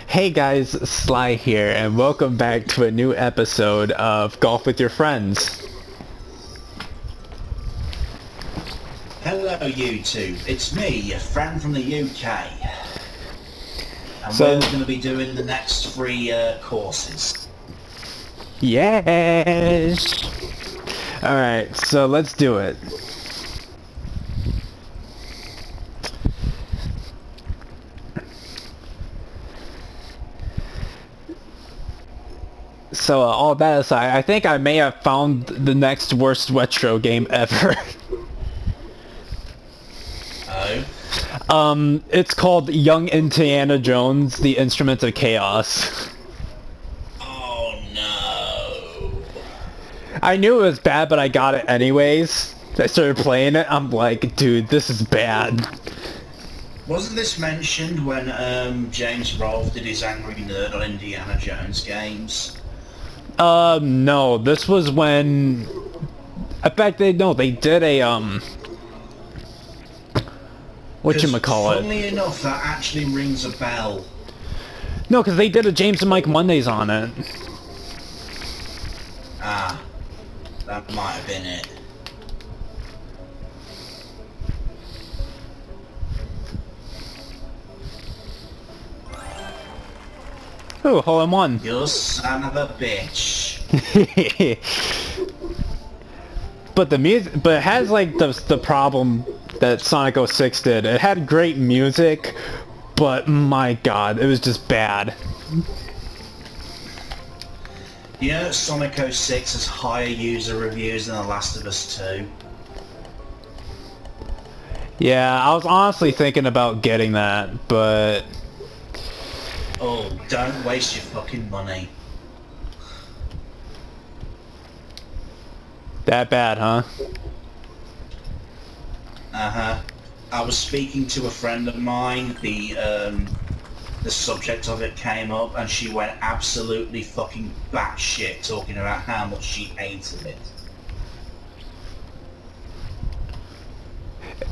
Hey guys, Sly here, and welcome back to a new episode of Golf with Your Friends. Hello YouTube, it's me, your friend from the UK. And So- we're going to be doing the next three courses. Yes! Alright, so let's do it. So all that aside, I think I may have found the next worst retro game ever. Oh? It's called Young Indiana Jones, The Instrument of Chaos. Oh no. I knew it was bad, but I got it anyways. I started playing it, I'm like, dude, this is bad. Wasn't this mentioned when James Rolfe did his Angry Nerd on Indiana Jones games? No, this was when... In fact, they did a, whatchamacallit? Funnily enough, that actually rings a bell. No, because they did a James and Mike Mondays on it. Ah, that might have been it. Ooh, hole in one. You son of a bitch. But it has like the problem that Sonic 06 did. It had great music, but my god, it was just bad. You know that Sonic 06 has higher user reviews than The Last of Us 2? Yeah, I was honestly thinking about getting that, but... Oh, don't waste your fucking money. That bad, huh? Uh-huh. I was speaking to a friend of mine, the subject of it came up, and she went absolutely fucking batshit talking about how much she hated it.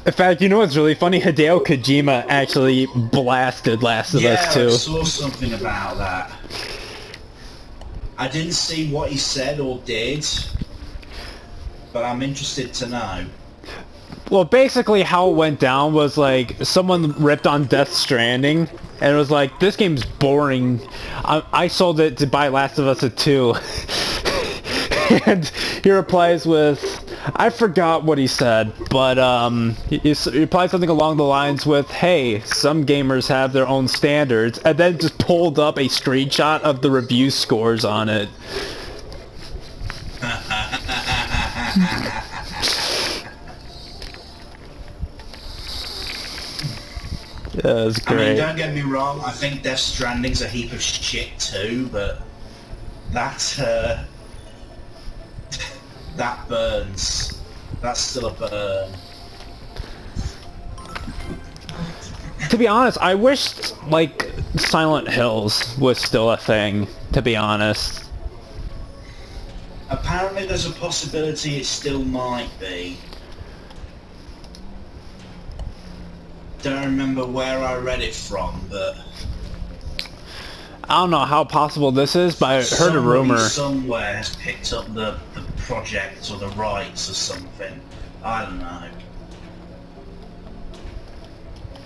In fact, you know what's really funny? Hideo Kojima actually blasted Last of Us 2. Yeah, I saw something about that. I didn't see what he said or did, but I'm interested to know. Well, basically how it went down was like someone ripped on Death Stranding, and it was like, this game's boring. I sold it to buy Last of Us 2. And he replies with, I forgot what he said, but he replied something along the lines with, hey, some gamers have their own standards, and then just pulled up a screenshot of the review scores on it. Yeah, it was great. I mean, don't get me wrong, I think Death Stranding's a heap of shit too, but that that burns. That's still a burn. To be honest, I wish, like, Silent Hills was still a thing, to be honest. Apparently there's a possibility it still might be. Don't remember where I read it from, but... I don't know how possible this is, but I heard a rumor. Somewhere has picked up the project or the rights or something. I don't know.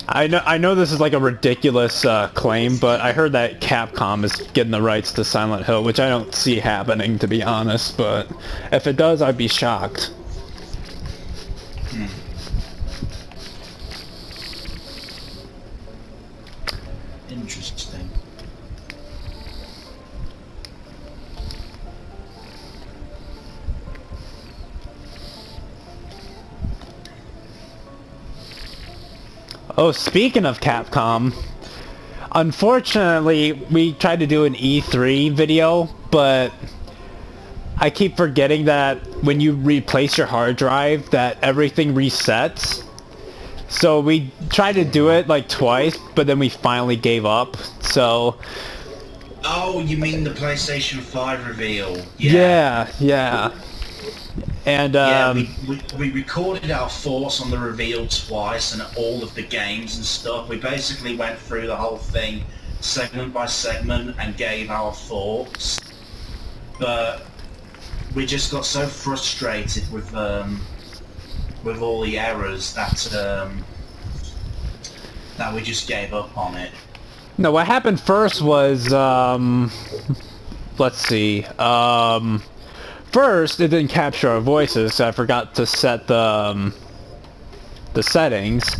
I know this is like a ridiculous claim, but I heard that Capcom is getting the rights to Silent Hill, which I don't see happening, to be honest, but if it does, I'd be shocked. Interesting. Oh, speaking of Capcom, unfortunately, we tried to do an E3 video, but I keep forgetting that when you replace your hard drive, that everything resets. So we tried to do it like twice, but then we finally gave up. So... Oh, you mean the PlayStation 5 reveal? Yeah. And yeah, we recorded our thoughts on the reveal twice and all of the games and stuff. We basically went through the whole thing segment by segment and gave our thoughts, but we just got so frustrated with all the errors that we just gave up on it. No, what happened first was, let's see, first it didn't capture our voices, so I forgot to set the settings,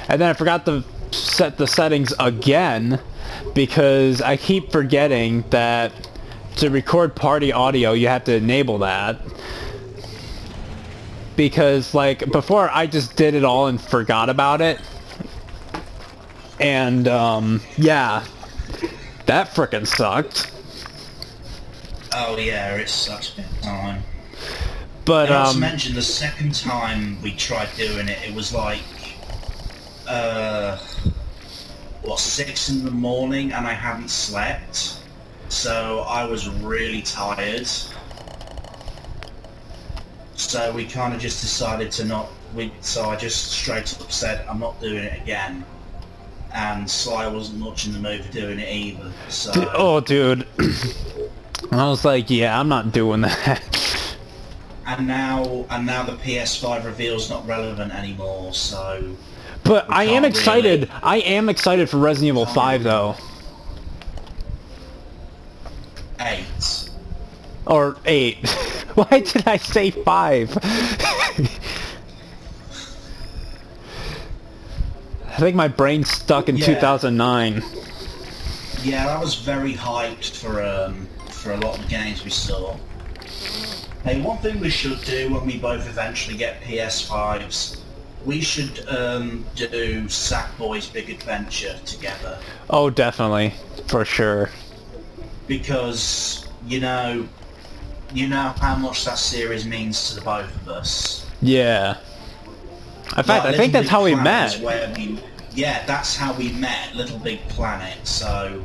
and then I forgot to set the settings again, because I keep forgetting that to record party audio you have to enable that. Because, like, before I just did it all and forgot about it. And, yeah. That frickin' sucked. Oh yeah, it sucks big time. But, not to mention, the second time we tried doing it, it was like, 6 in the morning, and I hadn't slept. So I was really tired. So we kind of just decided to not... So I just straight up said, I'm not doing it again. And Sly wasn't much in the mood for doing it either, so... Oh, dude. I was like, yeah, I'm not doing that. And now the PS5 reveal's not relevant anymore, so... But I am excited. Really... I am excited for Resident Evil 5, though. 8. Or 8. Why did I say 5? I think my brain's stuck in 2009. Yeah, I was very hyped for a lot of the games we saw. Hey, one thing we should do when we both eventually get PS5s, we should do Sackboy's Big Adventure together. Oh, definitely. For sure. Because, you know how much that series means to the both of us. Yeah. In fact, I think that's how we met. Yeah, that's how we met, Little Big Planet, so...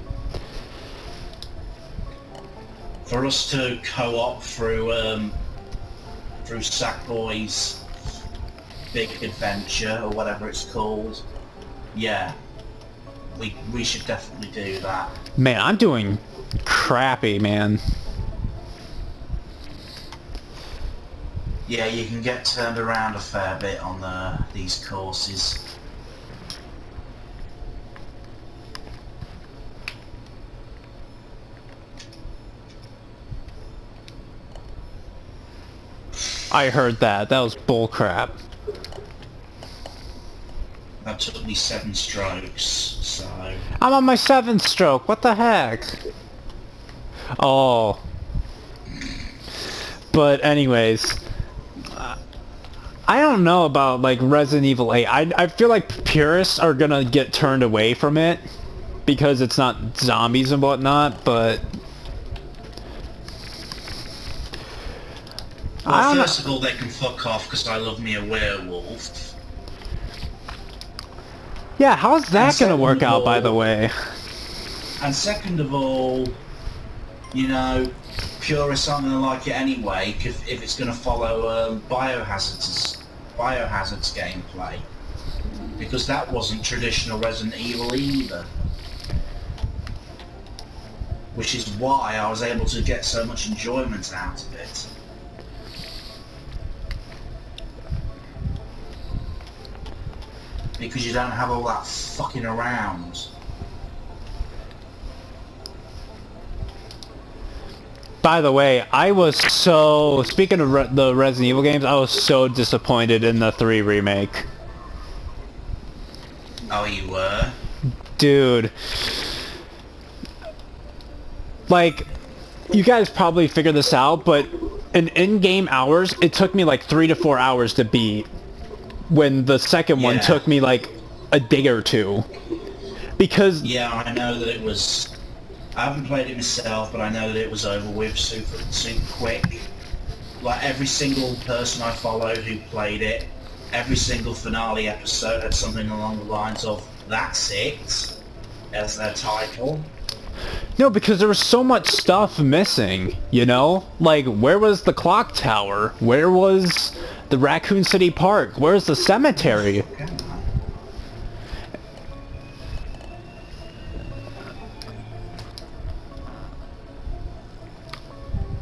For us to co-op through Sackboy's Big Adventure, or whatever it's called, yeah. We should definitely do that. Man, I'm doing crappy, man. Yeah, you can get turned around a fair bit on these courses. I heard that. That was bullcrap. That took me 7 strokes, so... I'm on my 7th stroke. What the heck? Oh. But anyways, I don't know about like Resident Evil 8. I feel like purists are gonna get turned away from it because it's not zombies and whatnot, but well, first of all, they can fuck off because I love me a werewolf. Yeah, how's that gonna work out, by the way? And second of all, you know, purists aren't gonna like it anyway if it's gonna follow Biohazard's gameplay, because that wasn't traditional Resident Evil either. Which is why I was able to get so much enjoyment out of it. Because you don't have all that fucking around. By the way, I was so... Speaking of the Resident Evil games, I was so disappointed in the 3 remake. Oh, you were? Dude. Like, you guys probably figured this out, but in-game hours, it took me like 3 to 4 hours to beat. When the second one took me like a day or 2. Because... Yeah, I know that it was... I haven't played it myself, but I know that it was over with super quick. Like, every single person I followed who played it, every single finale episode had something along the lines of, "That's it," as their title. No, because there was so much stuff missing, you know? Like, where was the clock tower? Where was the Raccoon City Park? Where's the cemetery?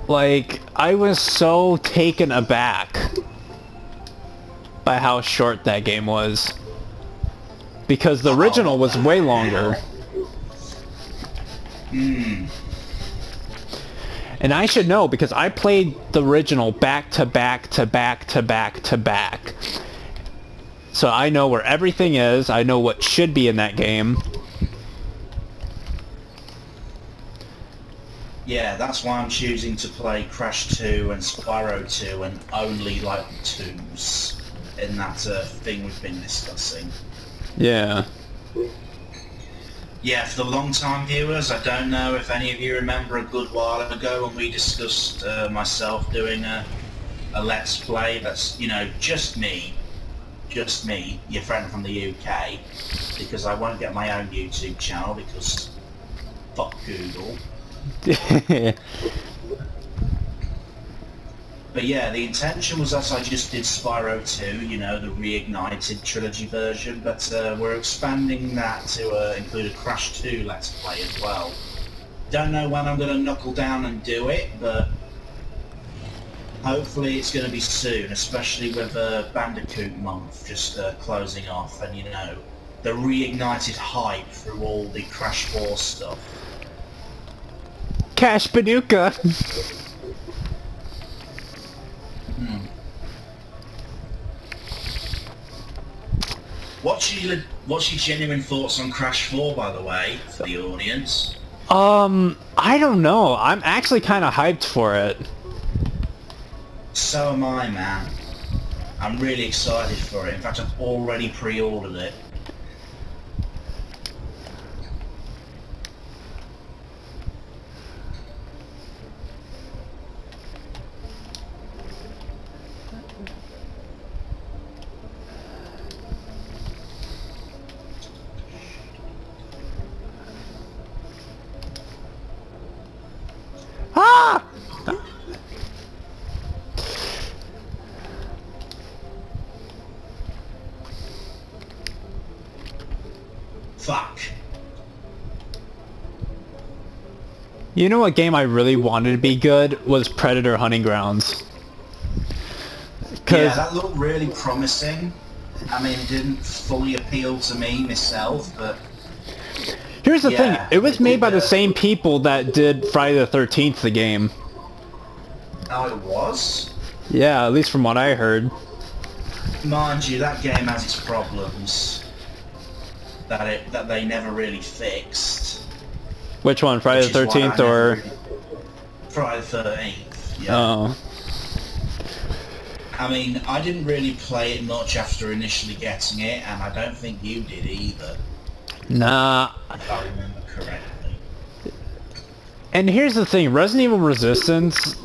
Like, I was so taken aback by how short that game was. Because the original was way longer. And I should know because I played the original back to back to back to back to back. So I know where everything is, I know what should be in that game. Yeah, that's why I'm choosing to play Crash 2 and Spyro 2 and only like the 2s in that thing we've been discussing. Yeah. Yeah, for the long-time viewers, I don't know if any of you remember a good while ago when we discussed myself doing a Let's Play that's, you know, just me, your friend from the UK, because I won't get my own YouTube channel because fuck Google. But yeah, the intention was that I just did Spyro 2, you know, the reignited trilogy version, but we're expanding that to include a Crash 2 Let's Play as well. Don't know when I'm going to knuckle down and do it, but hopefully it's going to be soon, especially with Bandicoot month just closing off, and you know, the reignited hype through all the Crash 4 stuff. Cash Paducah! What's your genuine thoughts on Crash 4, by the way, for the audience? I don't know. I'm actually kind of hyped for it. So am I, man. I'm really excited for it. In fact, I've already pre-ordered it. Ah! Fuck. You know what game I really wanted to be good was Predator Hunting Grounds. Yeah, that looked really promising. I mean, it didn't fully appeal to me myself, but... Here's the thing, yeah, it was made by the same people that did Friday the 13th, the game. Oh, it was? Yeah, at least from what I heard. Mind you, that game has its problems that they never really fixed. Which one, Friday the 13th or... Friday the 13th, yeah. Oh. I mean, I didn't really play it much after initially getting it, and I don't think you did either. Nah. If I remember correctly. And here's the thing, Resident Evil Resistance,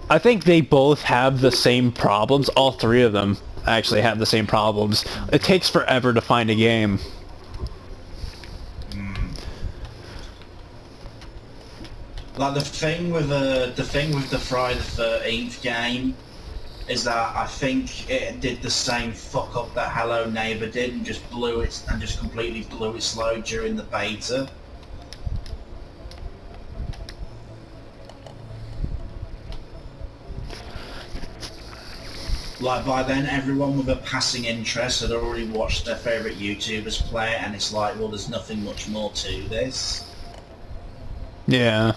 I think they both have the same problems. All three of them actually have the same problems. It takes forever to find a game. Like the thing with the Friday the 13th game is that I think it did the same fuck up that Hello Neighbor did and just completely blew its load during the beta. Like by then everyone with a passing interest had already watched their favourite YouTubers play it, and it's like, well, there's nothing much more to this. Yeah.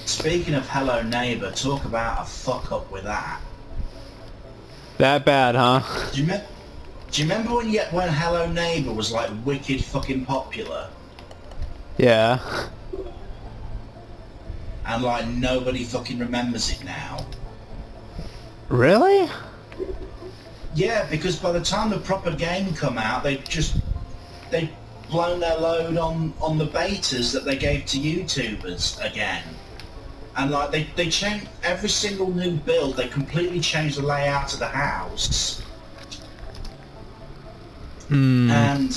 Speaking of Hello Neighbor, talk about a fuck up with that. That bad, huh? Do you remember when Hello Neighbor was like wicked fucking popular? Yeah. And like nobody fucking remembers it now. Really? Yeah, because by the time the proper game come out, they'd blown their load on the betas that they gave to YouTubers again. And like they changed every single new build, they completely changed the layout of the house. And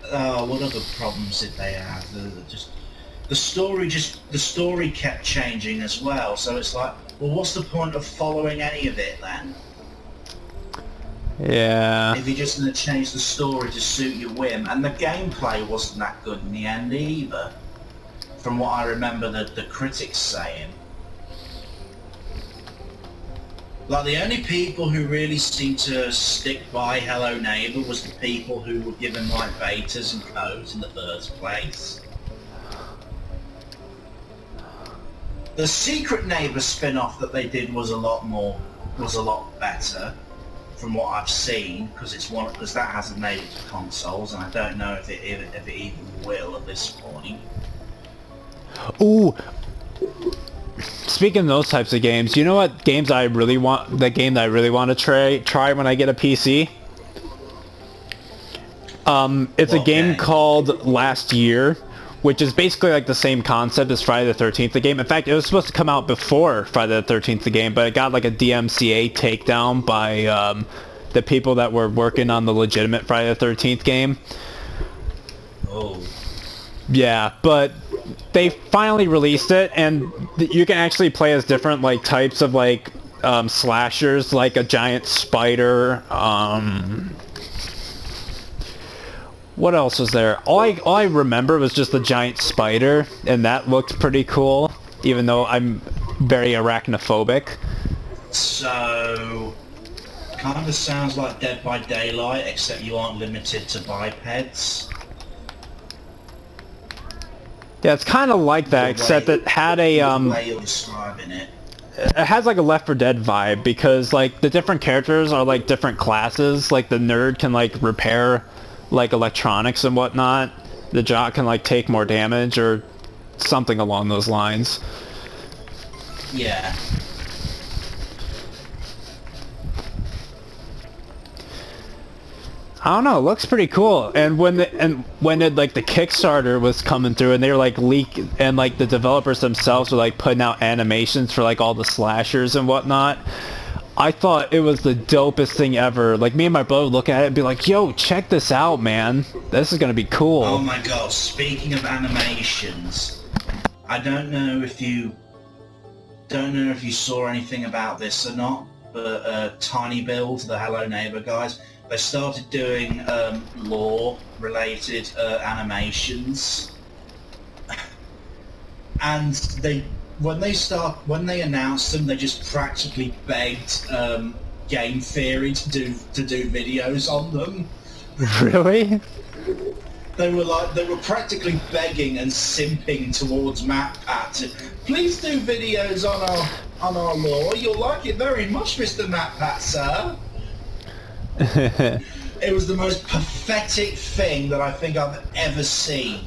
what other problems did they have? The story kept changing as well. So it's like, well, what's the point of following any of it then? Yeah. If you're just going to change the story to suit your whim, and the gameplay wasn't that good in the end either. from what I remember the critics saying. Like, the only people who really seemed to stick by Hello Neighbor was the people who were given, like, betas and codes in the first place. The Secret Neighbor spin-off that they did was a lot better, from what I've seen, because that hasn't made it to consoles, and I don't know if it even will at this point. Ooh. Speaking of those types of games, you know what games I really want? The game that I really want to try when I get a PC. It's a game called Last Year, which is basically like the same concept as Friday the 13th, the game. In fact, it was supposed to come out before Friday the 13th, the game, but it got like a DMCA takedown by the people that were working on the legitimate Friday the 13th game. Oh. Yeah, but they finally released it, and you can actually play as different like types of like slashers, like a giant spider. What else was there? All I remember was just the giant spider, and that looked pretty cool, even though I'm very arachnophobic. So, kind of sounds like Dead by Daylight, except you aren't limited to bipeds. Yeah, it's kind of like that, except it had a the way you're describing it. It has like a Left 4 Dead vibe, because like the different characters are like different classes. Like the nerd can like repair like electronics and whatnot. The jock can like take more damage or something along those lines. Yeah. I don't know, it looks pretty cool. And when the Kickstarter was coming through, and they were like and like the developers themselves were like putting out animations for like all the slashers and whatnot, I thought it was the dopest thing ever. Like, me and my brother would look at it and be like, yo, check this out, man. This is gonna be cool. Oh my god, speaking of animations, I don't know if you saw anything about this or not, but Tiny Build, the Hello Neighbor guys, they started doing lore-related animations, and when they announced them, they just practically begged Game Theory to do videos on them. Really? They were practically begging and simping towards MatPat to please do videos on our lore. You'll like it very much, Mr. MatPat, sir. It was the most pathetic thing that I think I've ever seen.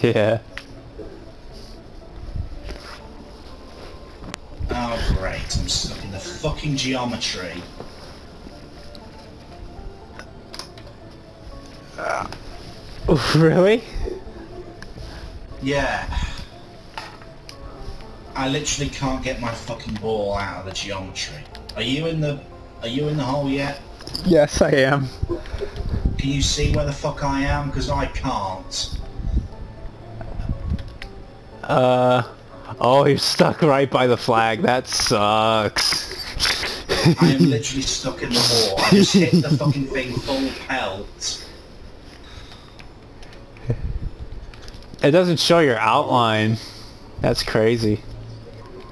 Yeah. Oh great, I'm stuck in the fucking geometry. Really? Yeah. I literally can't get my fucking ball out of the geometry. Are you in the hole yet? Yes, I am. Can you see where the fuck I am? Because I can't. Oh, you're stuck right by the flag. That sucks. I am literally stuck in the hole. I just hit the fucking thing full pelt. It doesn't show your outline. That's crazy.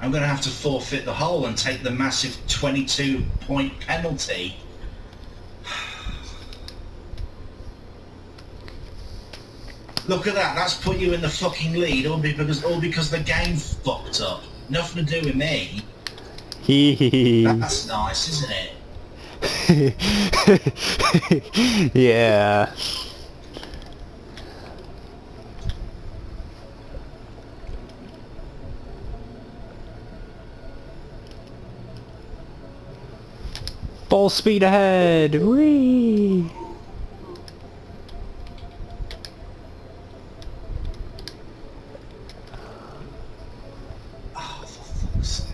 I'm gonna have to forfeit the hole and take the massive 22-point penalty. Look at that, that's put you in the fucking lead, all because the game fucked up. Nothing to do with me. That's nice, isn't it? Yeah. Full speed ahead! Whee! Oh, for fuck's sake.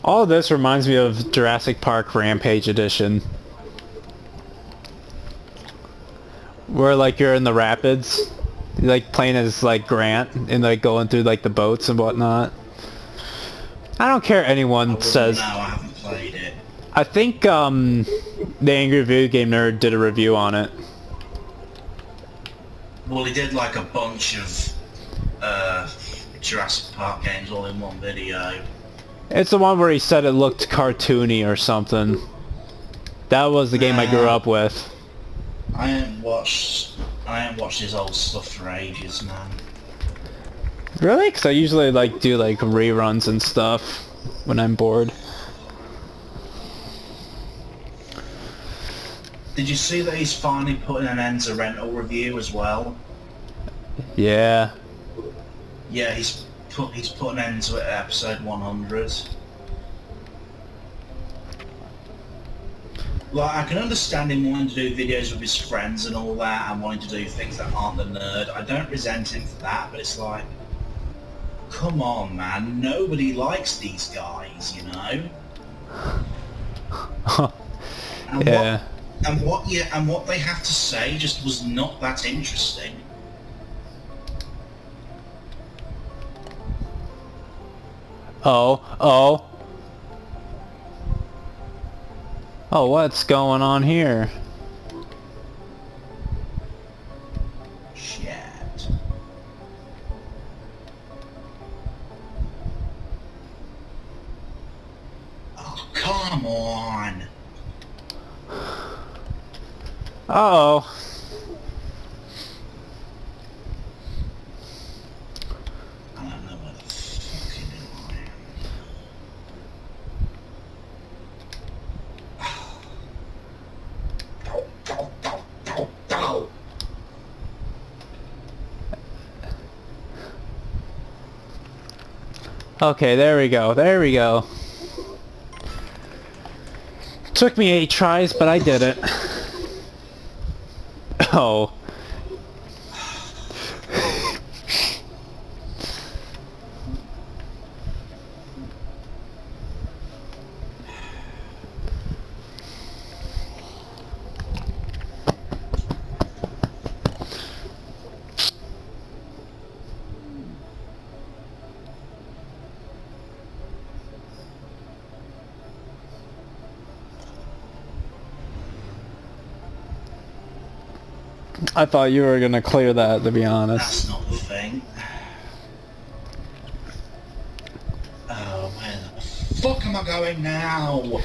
All of this reminds me of Jurassic Park Rampage Edition. Where like you're in the rapids, you're, like playing as like Grant and like going through like the boats and whatnot. I don't care anyone says. No, I haven't played it. I think the Angry Video Game Nerd did a review on it. Well, he did like a bunch of Jurassic Park games all in one video. It's the one where he said it looked cartoony or something. That was the game I grew up with. I ain't watched his old stuff for ages, man. Really? Because I usually like do like reruns and stuff when I'm bored. Did you see that he's finally putting an end to Rental Review as well? Yeah. Yeah, he's put an end to it at episode 100. Like, I can understand him wanting to do videos with his friends and all that, and wanting to do things that aren't the nerd. I don't resent him for that, but it's like, come on, man. Nobody likes these guys, you know? And Yeah. what they have to say just was not that interesting. Oh, what's going on here? Shit. Oh, come on. Uh-oh. I don't know where the fucking hell I am. Okay, there we go. There we go. Took me 8 tries, but I did it. Oh. I thought you were gonna clear that, to be honest. That's not the thing. Oh, where the fuck am I going now?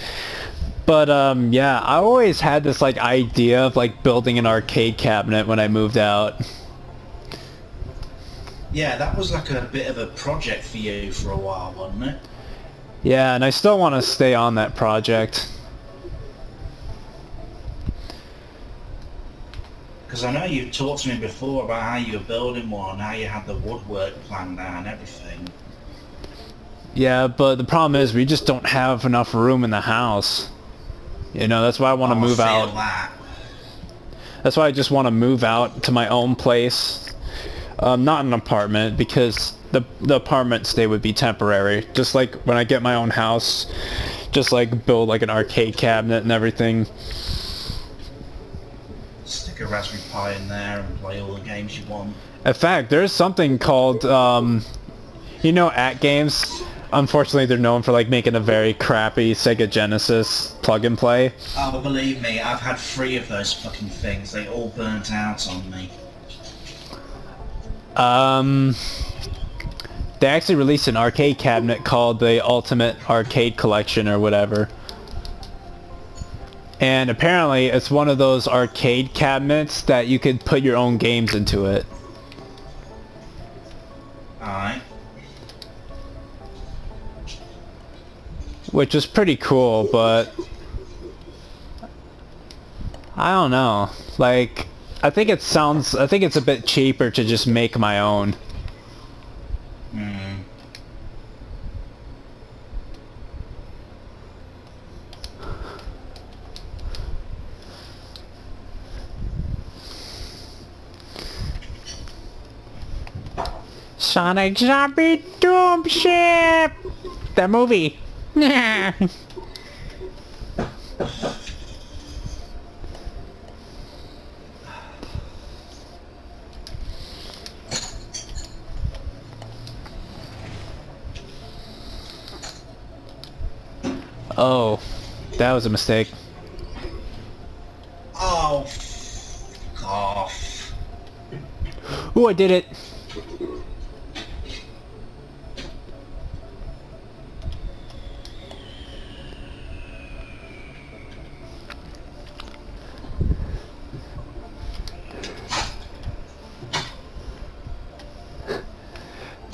But yeah, I always had this like idea of like building an arcade cabinet when I moved out. Yeah, that was like a bit of a project for you for a while, wasn't it? Yeah, and I still want to stay on that project. Because I know you've talked to me before about how you were building one, how you had the woodwork planned out and everything. Yeah, but the problem is we just don't have enough room in the house. You know, that's why I want to move out. That. That's why I just want to move out to my own place. Not an apartment, because the apartment stay would be temporary. Just like when I get my own house, just like build like an arcade cabinet and everything. Stick a Raspberry Pi in there and play all the games you want. In fact, there's something called, you know, At Games. Unfortunately, they're known for like making a very crappy Sega Genesis plug and play. Oh, believe me, I've had 3 of those fucking things. They all burnt out on me. They actually released an arcade cabinet called the Ultimate Arcade Collection or whatever. And apparently it's one of those arcade cabinets that you could put your own games into it. Alright. Which is pretty cool, but I don't know. Like, I think it's a bit cheaper to just make my own. Hmm. Sonic Zombie Doom Ship! The movie. Oh, that was a mistake. Oh, fuck off. Ooh, I did it.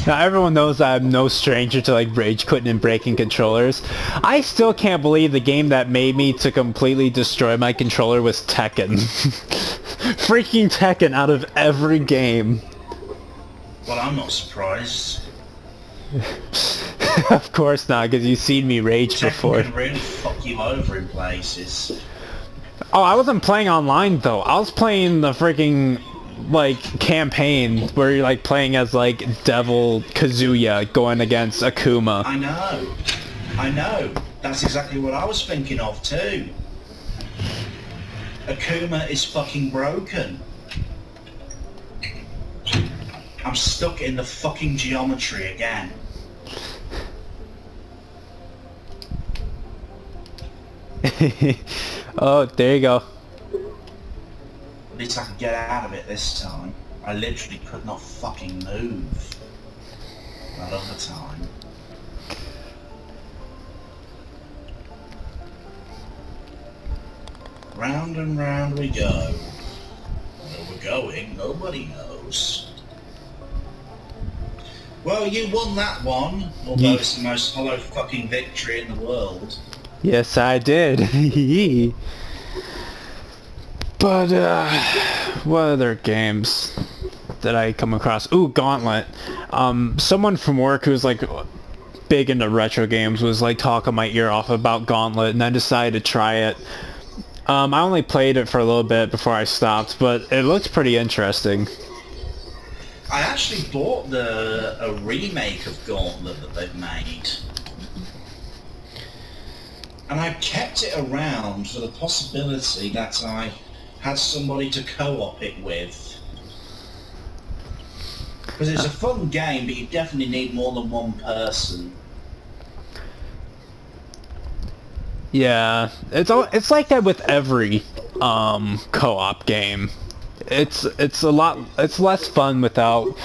Now everyone knows that I'm no stranger to like rage quitting and breaking controllers. I still can't believe the game that made me to completely destroy my controller was Tekken. Freaking Tekken out of every game. Well, I'm not surprised. Of course not, because you've seen me rage Tekken before. can really fuck you over in places. Oh, I wasn't playing online though. I was playing the freaking like campaign where you're like playing as like Devil Kazuya going against Akuma. I know. That's exactly what I was thinking of too. Akuma is fucking broken. I'm stuck in the fucking geometry again. Oh, there you go. At least I could get out of it this time. I literally could not fucking move. That other time. Round and round we go. Where we're going, nobody knows. Well, you won that one, although it's the most hollow fucking victory in the world. Yes, I did. But, what other games did I come across? Ooh, Gauntlet. Someone from work who's, like, big into retro games was, like, talking my ear off about Gauntlet, and I decided to try it. I only played it for a little bit before I stopped, but it looks pretty interesting. I actually bought a remake of Gauntlet that they've made. And I kept it around for the possibility that I had somebody to co-op it with. Because it's a fun game, but you definitely need more than one person. Yeah, it's like that with every co-op game. It's less fun without,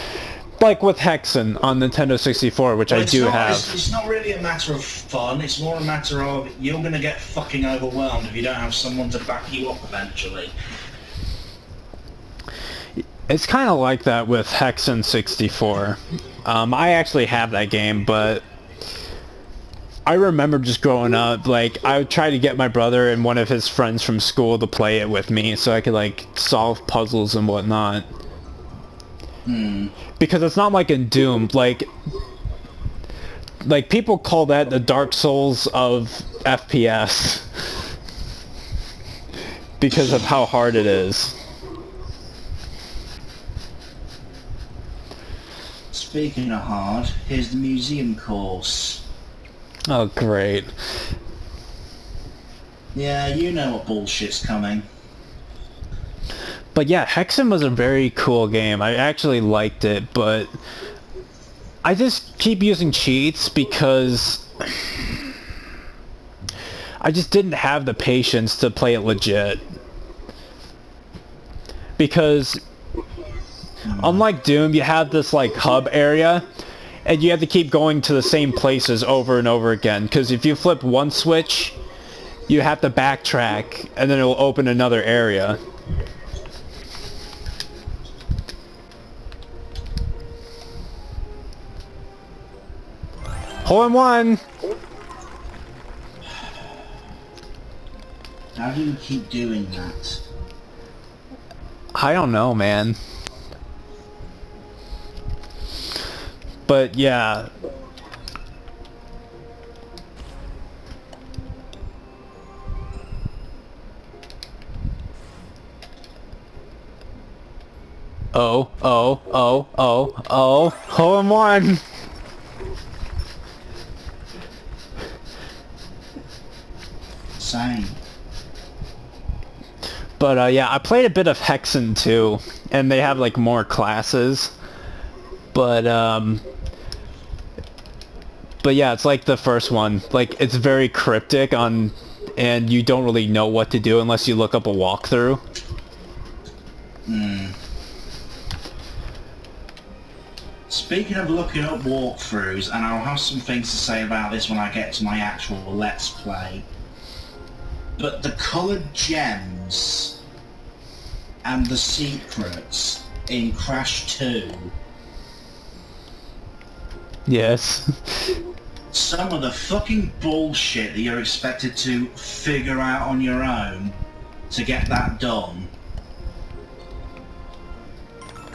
like with Hexen on Nintendo 64, which I do have. It's not really a matter of fun, it's more a matter of you're going to get fucking overwhelmed if you don't have someone to back you up eventually. It's kind of like that with Hexen 64. I actually have that game, but I remember just growing up, like, I would try to get my brother and one of his friends from school to play it with me so I could, like, solve puzzles and whatnot. Because it's not like in Doom, like people call that the Dark Souls of FPS. Because of how hard it is. Speaking of hard, here's the museum course. Oh, great. Yeah, you know what bullshit's coming. But yeah, Hexen was a very cool game. I actually liked it, but I just keep using cheats because I just didn't have the patience to play it legit. Because unlike Doom, you have this like hub area, and you have to keep going to the same places over and over again. Because if you flip one switch, you have to backtrack, and then it will open another area. Hole in one! How do you keep doing that? I don't know, man. But yeah. Oh, hole in one! Same. But yeah, I played a bit of Hexen too, and they have like more classes. But yeah, it's like the first one. Like, it's very cryptic on, and you don't really know what to do unless you look up a walkthrough. Speaking of looking up walkthroughs, and I'll have some things to say about this when I get to my actual Let's Play, but the coloured gems and the secrets in Crash 2, Yes. some of the fucking bullshit that you're expected to figure out on your own to get that done.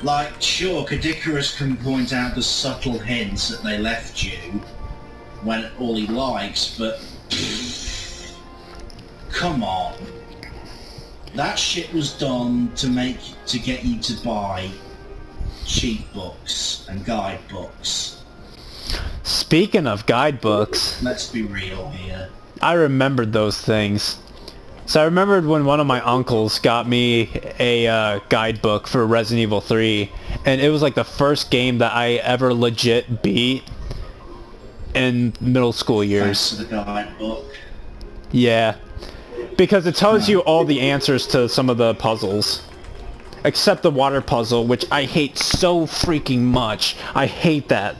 Like, sure, Kadikarus can point out the subtle hints that they left you when all he likes, but come on. That shit was done to get you to buy cheat books and guidebooks. Speaking of guidebooks, Let's be real here. I remembered those things. So I remembered when one of my uncles got me a guidebook for Resident Evil 3, and it was like the first game that I ever legit beat in middle school years. Thanks to the guidebook. Yeah. Because it tells you all the answers to some of the puzzles. Except the water puzzle, which I hate so freaking much. I hate that.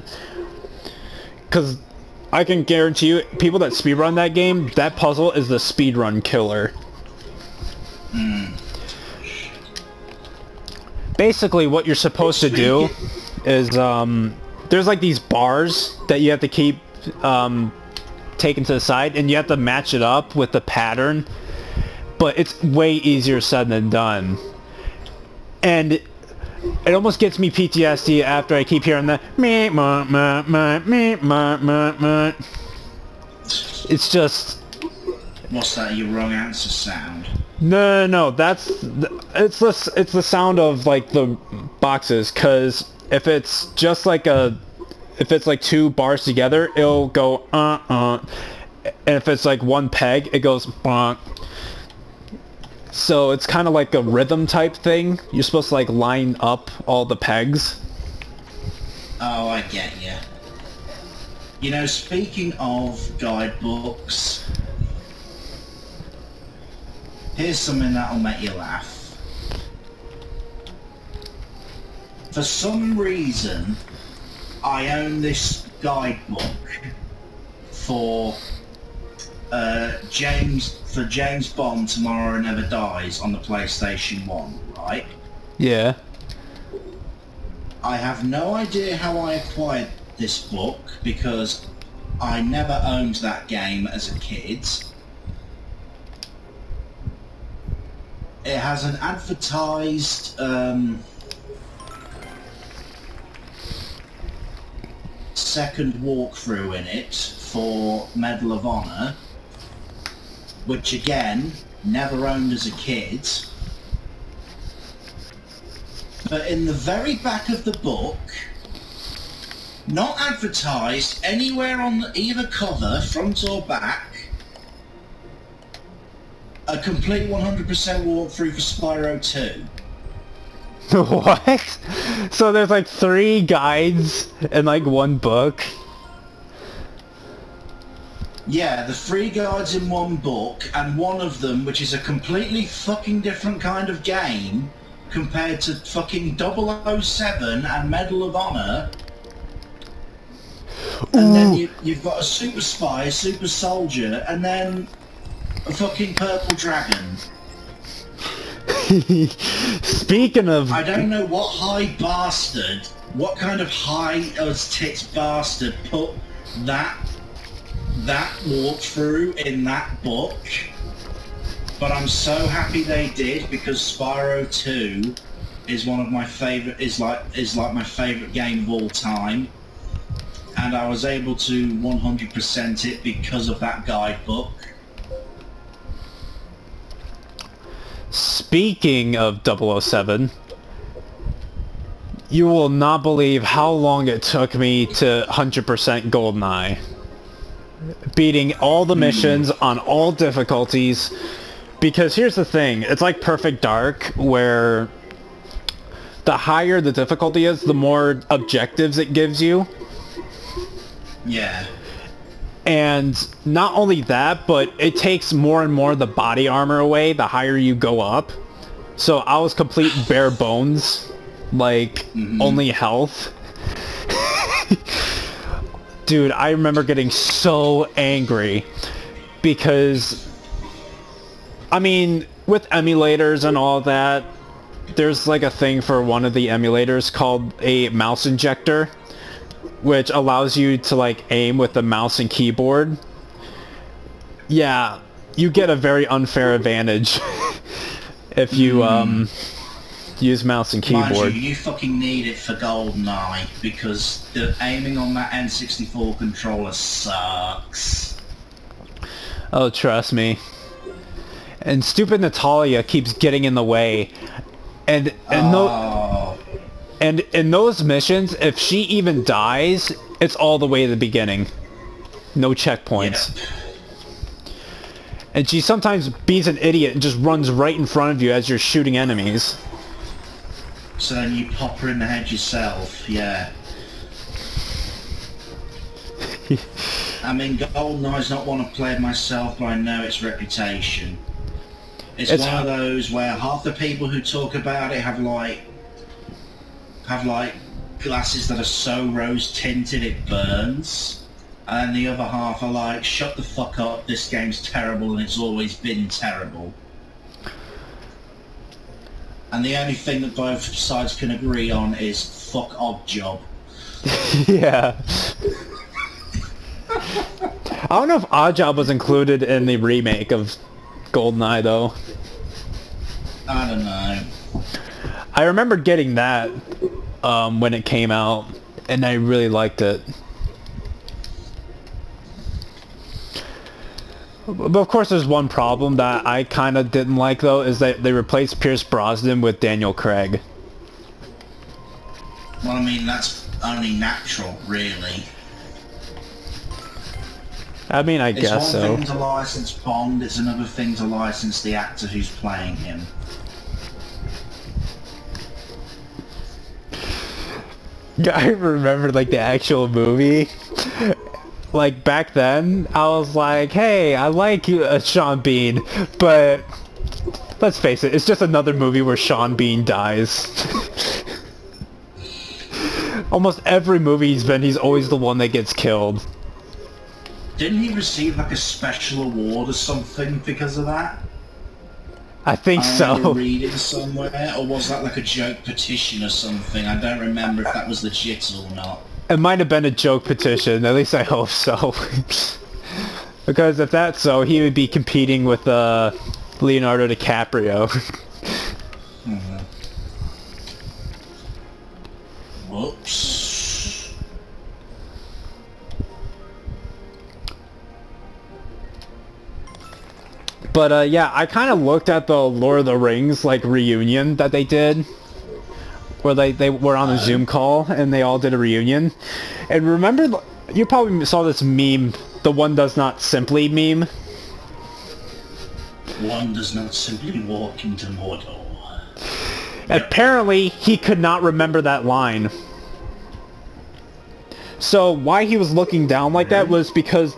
Because I can guarantee you, people that speedrun that game, that puzzle is the speedrun killer. Basically, what you're supposed to do is, there's like these bars that you have to keep taken to the side, and you have to match it up with the pattern. But it's way easier said than done. And it almost gets me PTSD after I keep hearing the me ma ma ma me ma ma ma. It's just... What's that, your wrong answer sound? No, that's... It's the sound of, like, the boxes, because if it's just like a... If it's like two bars together, it'll go And if it's like one peg, it goes bonk. So it's kind of like a rhythm type thing. You're supposed to like line up all the pegs. Oh, I get you. You know, speaking of guidebooks, here's something that'll make you laugh. For some reason, I own this guidebook for James Bond Tomorrow Never Dies on the PlayStation 1, right? Yeah. I have no idea how I acquired this book because I never owned that game as a kid. It has an advertised second walkthrough in it for Medal of Honor, which again, never owned as a kid. But in the very back of the book, not advertised anywhere on either cover, front or back, a complete 100% walkthrough for Spyro 2. What? So there's like 3 guides and like 1 book? Yeah, the 3 guides in 1 book, and one of them, which is a completely fucking different kind of game, compared to fucking 007 and Medal of Honor. And then you've got a super spy, a super soldier, and then a fucking purple dragon. Speaking of... I don't know what high bastard, what kind of high as tits bastard put that walkthrough in that book, but I'm so happy they did because Spyro 2 is one of my favorite, is like my favorite game of all time, and I was able to 100% it because of that guidebook. Speaking of 007, you will not believe how long it took me to 100% GoldenEye. Beating all the missions on all difficulties, because here's the thing, it's like Perfect Dark, where the higher the difficulty is, the more objectives it gives you. Yeah. And not only that, but it takes more and more of the body armor away the higher you go up. So I was complete bare bones, like only health. Dude, I remember getting so angry because, I mean, with emulators and all that, there's like a thing for one of the emulators called a mouse injector, which allows you to like aim with the mouse and keyboard. Yeah, you get a very unfair advantage if you use mouse and keyboard. Mind you fucking need it for GoldenEye because the aiming on that N64 controller sucks. Oh, trust me. And stupid Natalia keeps getting in the way. And in those missions, if she even dies, it's all the way to the beginning. No checkpoints. Yep. And she sometimes beats an idiot and just runs right in front of you as you're shooting enemies. So then you pop her in the head yourself, yeah. I mean, GoldenEye's not one I've played myself, but I know its reputation. It's one of those where half the people who talk about it have like glasses that are so rose tinted it burns, and the other half are like, shut the fuck up, this game's terrible and it's always been terrible. And the only thing that both sides can agree on is fuck Oddjob. Yeah. I don't know if Oddjob was included in the remake of GoldenEye though. I don't know. I remember getting that when it came out, and I really liked it. But of course there's one problem that I kind of didn't like though, is that they replaced Pierce Brosnan with Daniel Craig. Well, I mean, that's only natural, really. I mean, I guess so. It's one thing to license Bond, it's another thing to license the actor who's playing him. Yeah, I remember like the actual movie. Like back then, I was like, hey, I like Sean Bean, but let's face it, it's just another movie where Sean Bean dies. Almost every movie he's been, he's always the one that gets killed. Didn't he receive like a special award or something because of that? I think I so. remember reading somewhere, or was that like a joke petition or something? I don't remember if that was legit or not. It might have been a joke petition, at least I hope so. Because if that's so, he would be competing with Leonardo DiCaprio. Mm-hmm. Whoops. But yeah, I kind of looked at the Lord of the Rings like reunion that they did, where they were on a Zoom call and they all did a reunion. And remember, you probably saw this meme, the one does not simply meme. One does not simply walk into Mordor. Apparently, he could not remember that line. So why he was looking down like that was because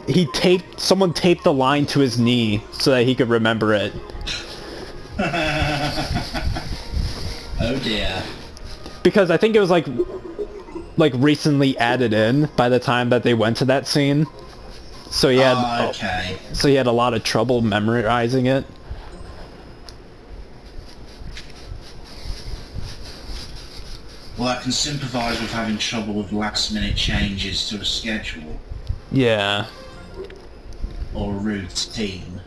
someone taped the line to his knee so that he could remember it. Oh dear. Because I think it was like recently added in by the time that they went to that scene. So he had okay. So he had a lot of trouble memorizing it. Well, I can sympathise with having trouble with last-minute changes to a schedule. Yeah. Or a routine.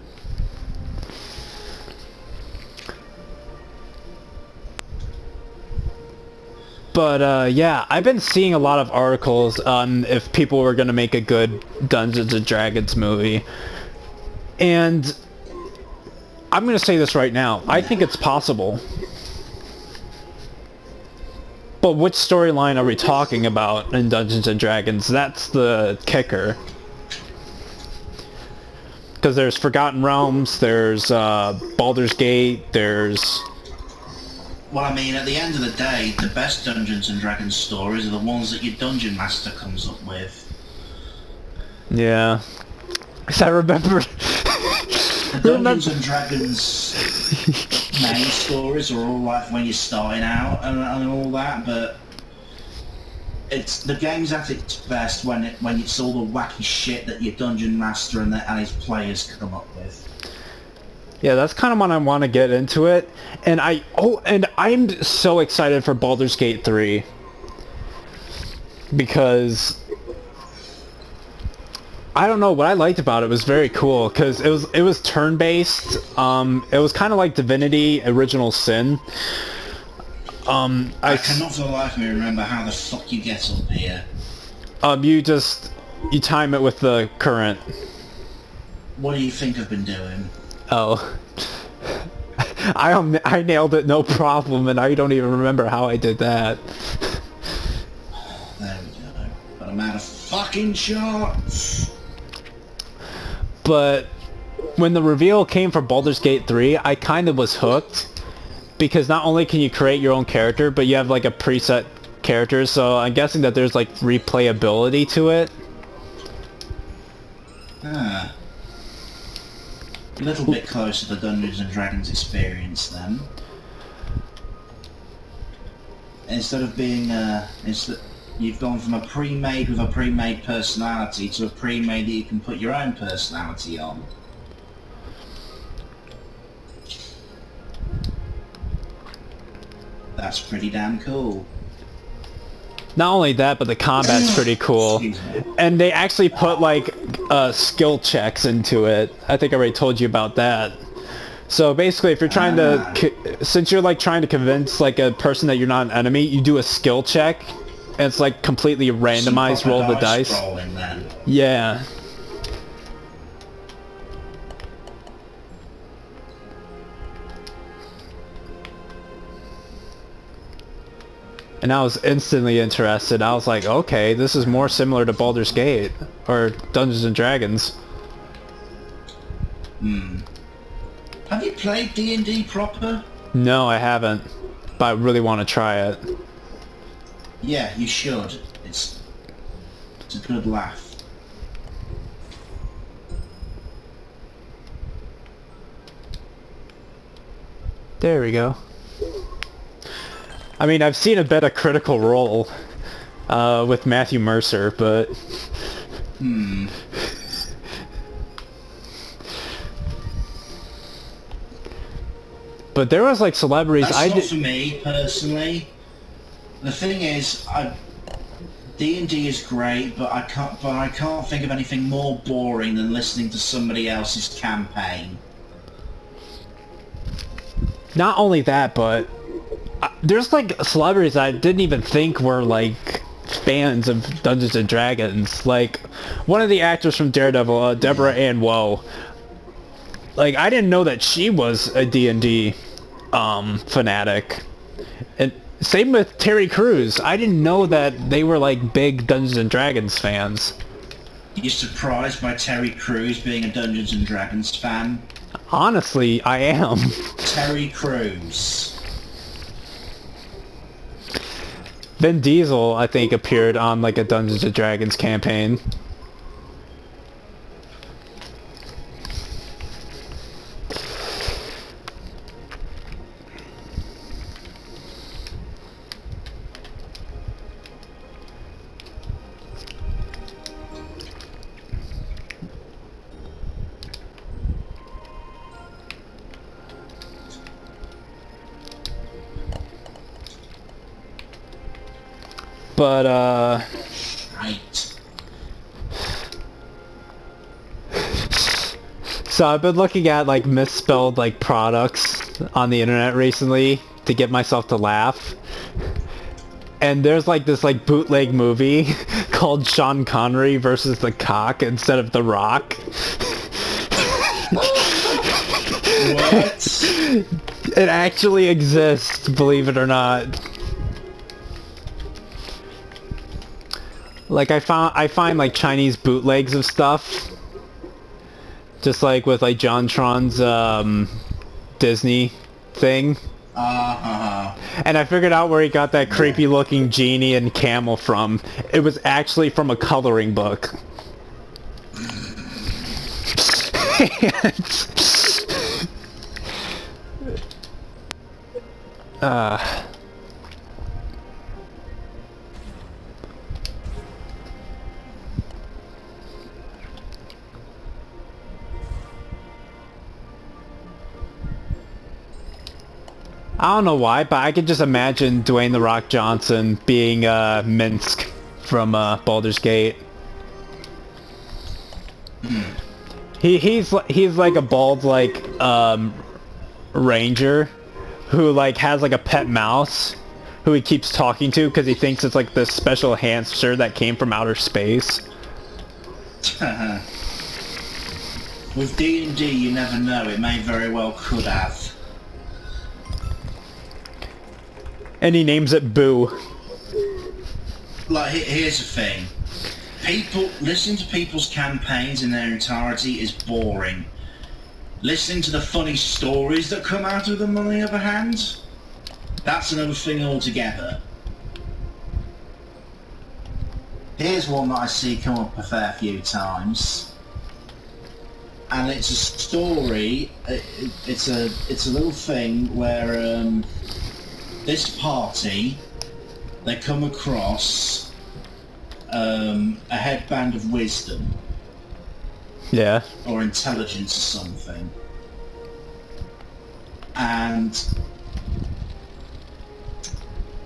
But yeah, I've been seeing a lot of articles on if people were going to make a good Dungeons & Dragons movie. And I'm going to say this right now. I think it's possible. But which storyline are we talking about in Dungeons & Dragons? That's the kicker. Because there's Forgotten Realms, there's Baldur's Gate, there's... Well, I mean, at the end of the day, the best Dungeons & Dragons stories are the ones that your Dungeon Master comes up with. Yeah. Because I remember... Dungeons & Dragons main stories are all like when you're starting out and all that, but It's the game's at its best when it's all the wacky shit that your dungeon master and his players come up with. Yeah, that's kind of when I want to get into it, and I'm so excited for Baldur's Gate 3 because I don't know what I liked about it was very cool because it was turn-based. It was kind of like Divinity: Original Sin. I cannot for the life of me remember how the fuck you get up here. You time it with the current. What do you think I've been doing? Oh. I nailed it no problem, and I don't even remember how I did that. There we go. But I'm out of fucking shots. But when the reveal came for Baldur's Gate 3, I kind of was hooked. Because not only can you create your own character, but you have like a preset character, so I'm guessing that there's like replayability to it. Ah. A little bit closer to the Dungeons and Dragons experience then. Instead of being you've gone from a pre-made with a pre-made personality to a pre-made that you can put your own personality on. That's pretty damn cool. Not only that, but the combat's pretty cool. And they actually put like skill checks into it. I think I already told you about that. So basically, if you're trying to, since you're like trying to convince like a person that you're not an enemy, you do a skill check, and it's like completely randomized. Roll the dice. Yeah. And I was instantly interested. I was like, okay, this is more similar to Baldur's Gate or Dungeons and Dragons. Have you played D&D proper? No, I haven't, but I really want to try it. Yeah, you should. It's a good laugh. There we go. I mean, I've seen a bit of Critical Role with Matthew Mercer, but... But there was like celebrities. That's not for me personally. The thing is, D&D is great, but I can't think of anything more boring than listening to somebody else's campaign. Not only that, but there's like celebrities I didn't even think were like fans of Dungeons and Dragons. Like one of the actors from Daredevil, Deborah Ann Woll. Like I didn't know that she was a D&D fanatic. And same with Terry Crews. I didn't know that they were like big Dungeons and Dragons fans. You surprised by Terry Crews being a Dungeons and Dragons fan? Honestly, I am. Terry Crews. Vin Diesel, I think, appeared on like a Dungeons and Dragons campaign. But, Right. so I've been looking at, like, misspelled, like, products on the internet recently to get myself to laugh. And there's, like, this, like, bootleg movie called Sean Connery versus the Cock instead of The Rock. What? It actually exists, believe it or not. Like I find like Chinese bootlegs of stuff, just like with like John Tron's Disney thing. And I figured out where he got that creepy looking genie and camel from. It was actually from a coloring book. I don't know why, but I could just imagine Dwayne The Rock Johnson being Minsk from Baldur's Gate. He's like a bald like ranger who like has like a pet mouse who he keeps talking to because he thinks it's like this special hamster that came from outer space. With D&D, you never know. It may very well could have. And he names it Boo. Like, here's the thing. Listening to people's campaigns in their entirety is boring. Listening to the funny stories that come out of them, on the other hand, that's another thing altogether. Here's one that I see come up a fair few times. And it's a story, it's a little thing where this party, they come across a headband of wisdom. Yeah. Or intelligence or something. And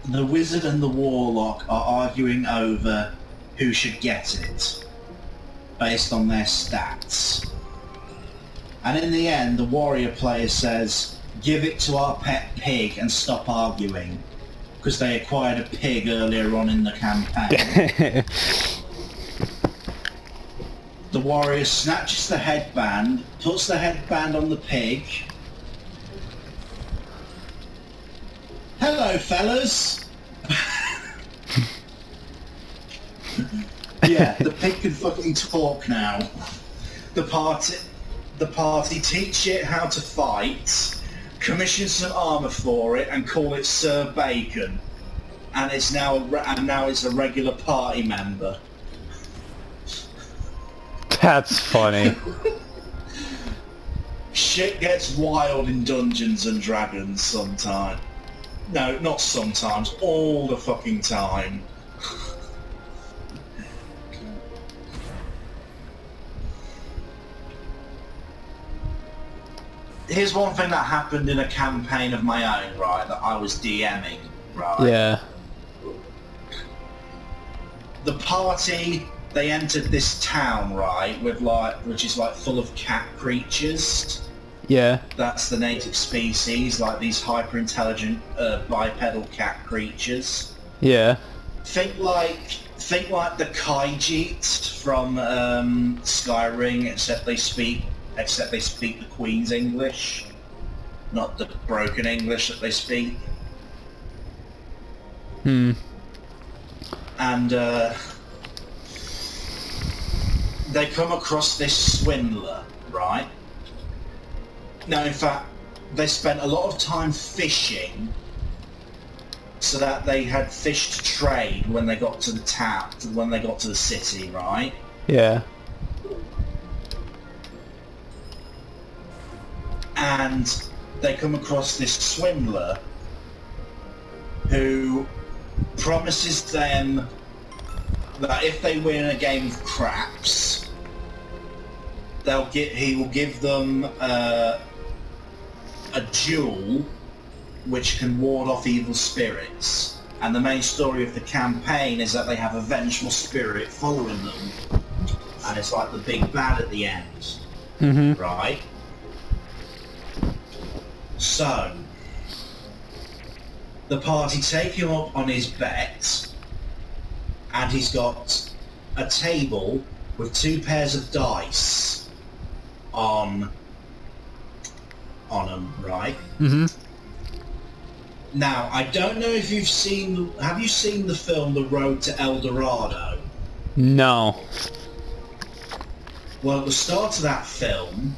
the wizard and the warlock are arguing over who should get it, based on their stats. And in the end, the warrior player says, give it to our pet pig and stop arguing, because they acquired a pig earlier on in the campaign. The warrior snatches the headband, puts the headband on the pig. Hello, fellas! Yeah, the pig can fucking talk now. The party teach it how to fight, commission some armour for it, and call it Sir Bacon. And it's now it's a regular party member. That's funny. Shit gets wild in Dungeons and Dragons sometimes. No, not sometimes, all the fucking time. Here's one thing that happened in a campaign of my own, right, that I was DMing, right? Yeah. The party, they entered this town, right, which is like full of cat creatures. Yeah. That's the native species, like these hyper-intelligent bipedal cat creatures. Yeah. Think like the Khajiit from Skyrim, except they speak the Queen's English, not the broken English that they speak. And they come across this swindler, right? Now, in fact, they spent a lot of time fishing so that they had fish to trade when they got to the town, when they got to the city, right? Yeah. And they come across this swindler who promises them that if they win a game of craps, he will give them a jewel which can ward off evil spirits. And the main story of the campaign is that they have a vengeful spirit following them, and it's like the big bad at the end. Mm-hmm. Right? So, the party take him up on his bet, and he's got a table with 2 pairs of dice on them, right? Mm-hmm. Now, I don't know if have you seen the film The Road to El Dorado? No. Well, at the start of that film,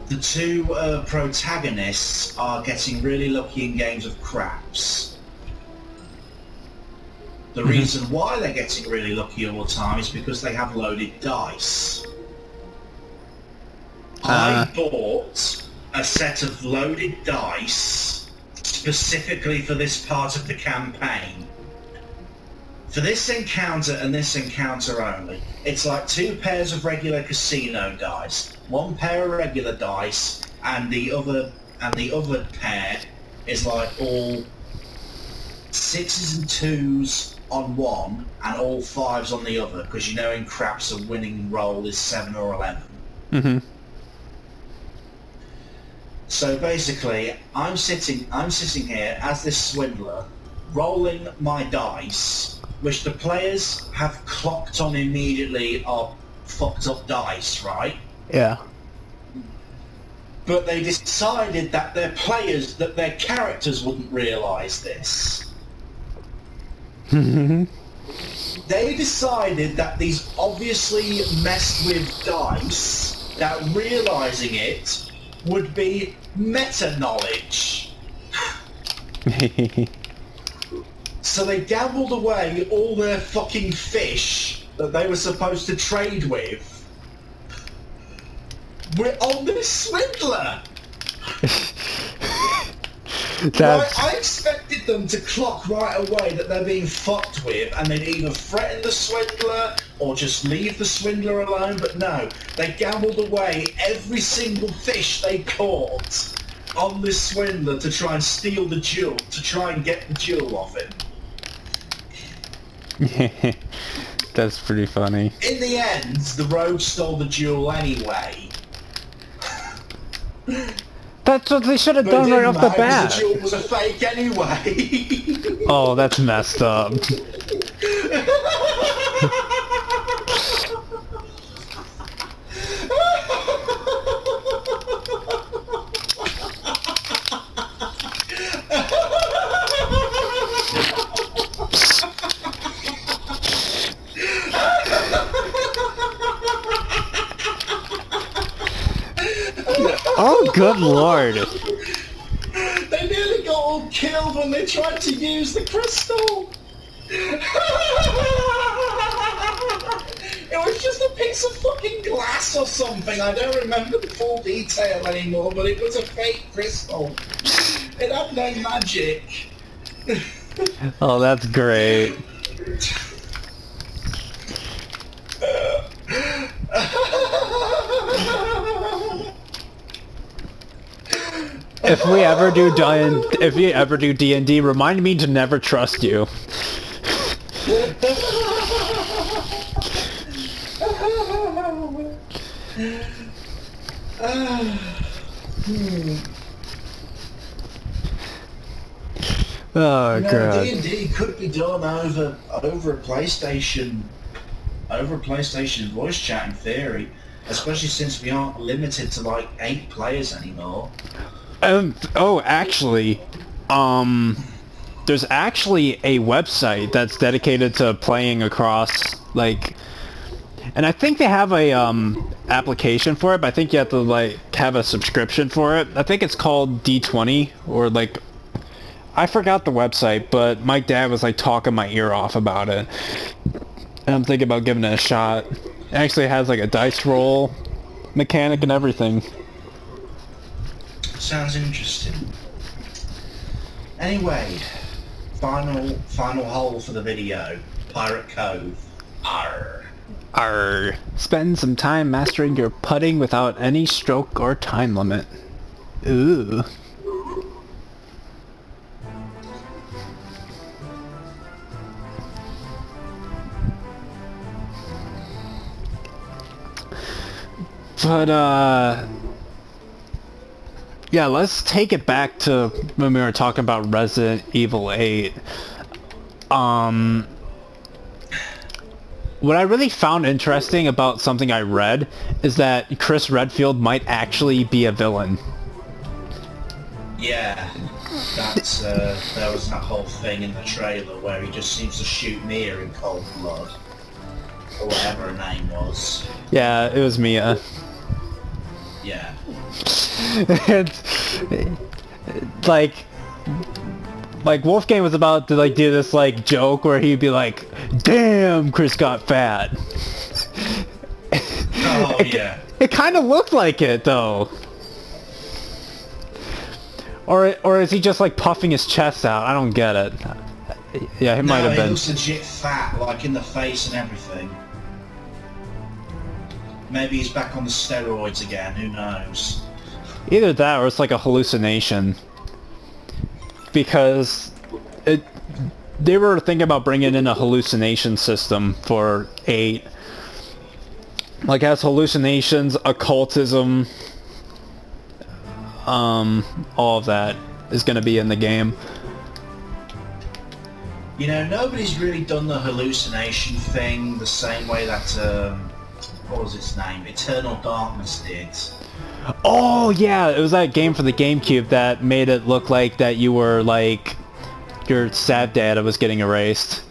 the 2 protagonists are getting really lucky in games of craps. The reason why they're getting really lucky all the time is because they have loaded dice. I bought a set of loaded dice specifically for this part of the campaign. For this encounter and this encounter only, it's like 2 pairs of regular casino dice, 1 pair of regular dice, and the other pair is like all 6s and 2s on one and all 5s on the other, because you know in craps a winning roll is 7 or 11. Mm-hmm. So basically, I'm sitting here as this swindler, rolling my dice, which the players have clocked on immediately are fucked up dice, right? Yeah. But they decided that their characters wouldn't realise this. They decided that these obviously messed with dice, that realising it would be meta-knowledge. So they gambled away all their fucking fish that they were supposed to trade with. We're on this swindler! That's... I expected them to clock right away that they're being fucked with, and they'd either threaten the swindler or just leave the swindler alone, but no, they gambled away every single fish they caught on this swindler to try and steal the jewel, to try and get the jewel off him. That's pretty funny. In the end, the rogue stole the jewel anyway. That's what they should have But done right off the the bat. jewel was a fake anyway. Oh, that's messed up. Oh, good lord. They nearly got all killed when they tried to use the crystal. It was just a piece of fucking glass or something. I don't remember the full detail anymore, but it was a fake crystal. It had no magic. Oh, that's great. If we ever do D&D, remind me to never trust you. Oh god. D&D could be done over a PlayStation voice chat in theory, especially since we aren't limited to like 8 players anymore. Oh, actually, there's actually a website that's dedicated to playing across, like, and I think they have a, application for it, but I think you have to, like, have a subscription for it. I think it's called D20, or, like, I forgot the website, but my dad was, like, talking my ear off about it. And I'm thinking about giving it a shot. It actually has, like, a dice roll mechanic and everything. Sounds interesting. Anyway, final hole for the video. Pirate Cove. Arr. Arr. Spend some time mastering your putting without any stroke or time limit. Ooh. But, yeah, let's take it back to when we were talking about Resident Evil 8. What I really found interesting about something I read is that Chris Redfield might actually be a villain. Yeah, that's there was that whole thing in the trailer where he just seems to shoot Mia in cold blood, or whatever her name was. Yeah, it was Mia. Yeah. It's, like Wolfgang was about to like do this like joke where he'd be like, "Damn, Chris got fat." Oh yeah. It kind of looked like it though. Or is he just like puffing his chest out? I don't get it. Yeah, he might have been. He looks legit fat, like in the face and everything. Maybe he's back on the steroids again, who knows? Either that or it's like a hallucination. because they were thinking about bringing in a hallucination system for 8. Like, has hallucinations, occultism, all of that is going to be in the game. You know, nobody's really done the hallucination thing the same way that, what was its name? Eternal Darkness did. Oh, yeah, it was that game for the GameCube that made it look like that you were, like, your sad data was getting erased.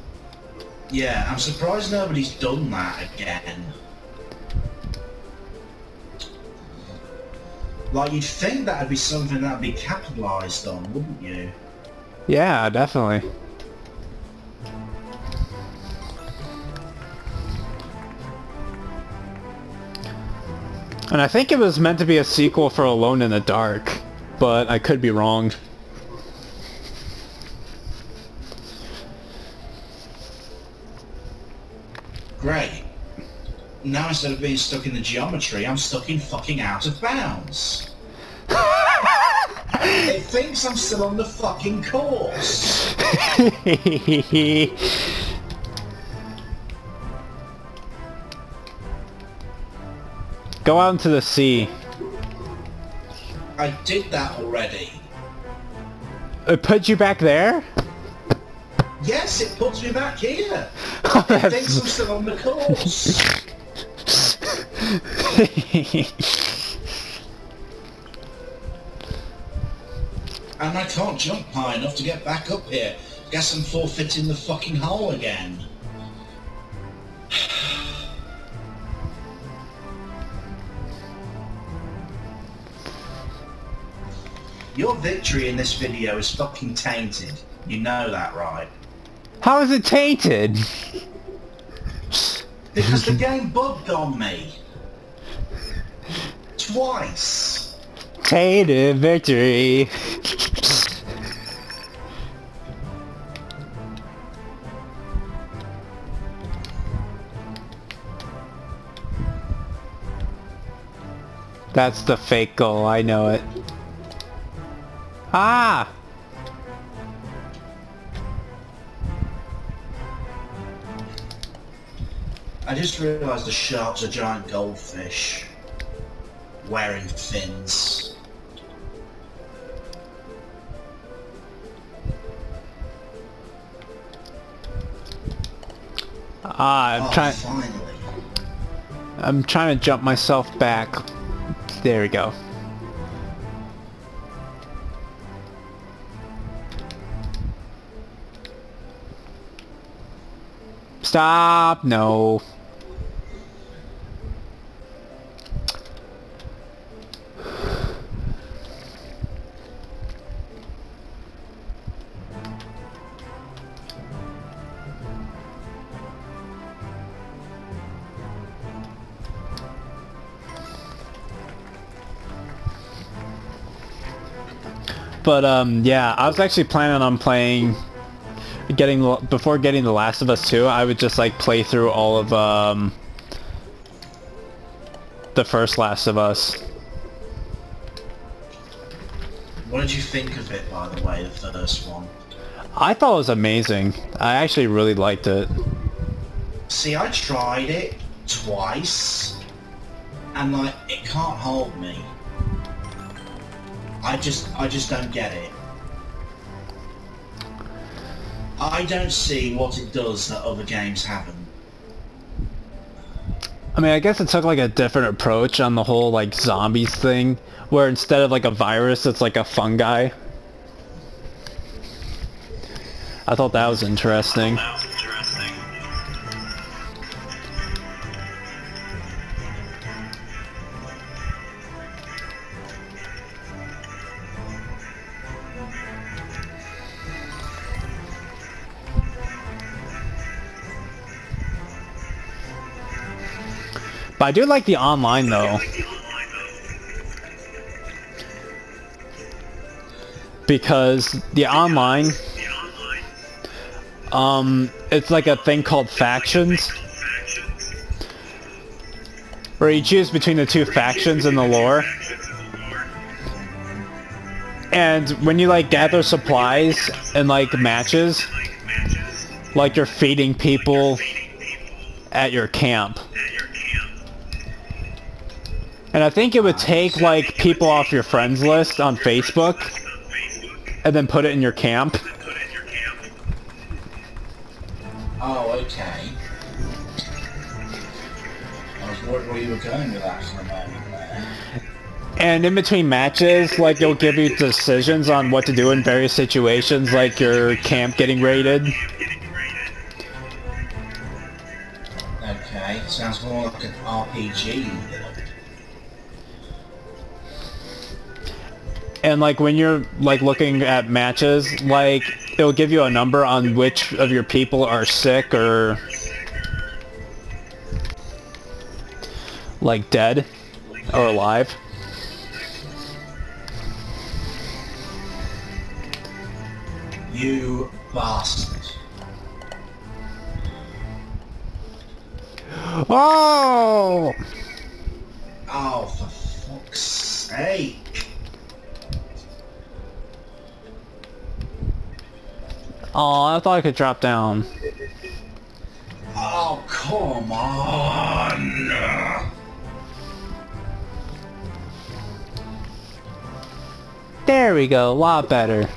Yeah, I'm surprised nobody's done that again. Like, you'd think that'd be something that'd be capitalized on, wouldn't you? Yeah, definitely. And I think it was meant to be a sequel for Alone in the Dark, but I could be wrong. Great. Now instead of being stuck in the geometry, I'm stuck in fucking Out of Bounds. It thinks I'm still on the fucking course. Go out into the sea. I did that already. It put you back there? Yes, it puts me back here. Oh, It thinks I'm still on the course. And I can't jump high enough to get back up here. Guess I'm forfeiting the fucking hole again. Your victory in this video is fucking tainted. You know that, right? How is it tainted? Because the game bugged on me. Twice. Tainted victory. That's the fake goal, I know it. Ah! I just realised the shark's a giant goldfish. Wearing fins. Ah, Finally. I'm trying to jump myself back. There we go. Stop! No. But yeah, I was actually planning on before getting The Last of Us 2, I would just like play through all of the first Last of Us. What did you think of it, by the way, the first one? I thought it was amazing. I actually really liked it. See, I tried it twice, and like, it can't hold me. I just don't get it. I don't see what it does that other games haven't. I mean, I guess it took like a different approach on the whole like zombies thing, where instead of like a virus, it's like a fungi. I thought that was interesting. But I do like the online though. Because the online, it's like a thing called factions, where you choose between the two factions in the lore. And when you like gather supplies and like matches, like you're feeding people at your camp. And I think it would take like people off your friends list on Facebook and then put it in your camp. Oh, okay. I was wondering where you were going with that for a moment there. And in between matches, like it'll give you decisions on what to do in various situations, like your camp getting raided. Okay, sounds more like an RPG. And like when you're like looking at matches, like it'll give you a number on which of your people are sick or like dead or alive. You bastard. Oh! Oh, for fuck's sake. Oh, I thought I could drop down. Oh, come on. There we go, a lot better.